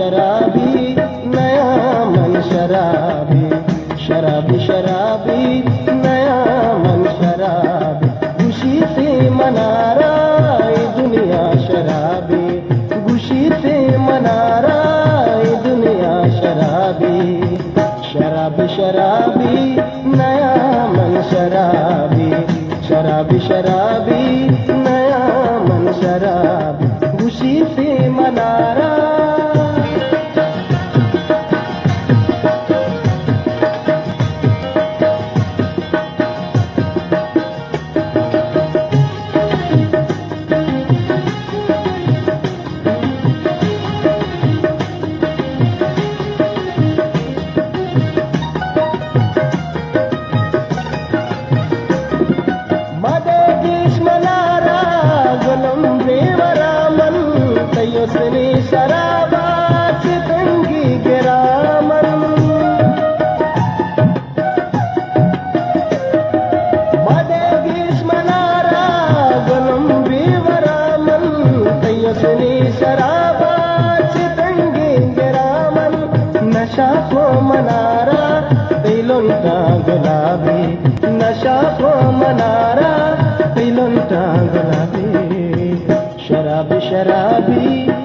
शराबी नया मन शराबी, शराबी शराबी नया मन शराबी, खुशी से मना रहा ये दुनिया शराबी, खुशी से मना रहा ये दुनिया शराबी, शराबी शराबी नया मन शराबी, शराबी शराबी नया मन शराबी, खुशी से मना रहा। उसने शराबात तंगी गिरामन, मदेगिस मनारा गलम बेवरामन, उसने शराबात तंगी गिरामन, नशा को मनारा दिलोंटा गुलाबी, नशा को मनारा दिलोंटा गुलाबी, शराबी शराबी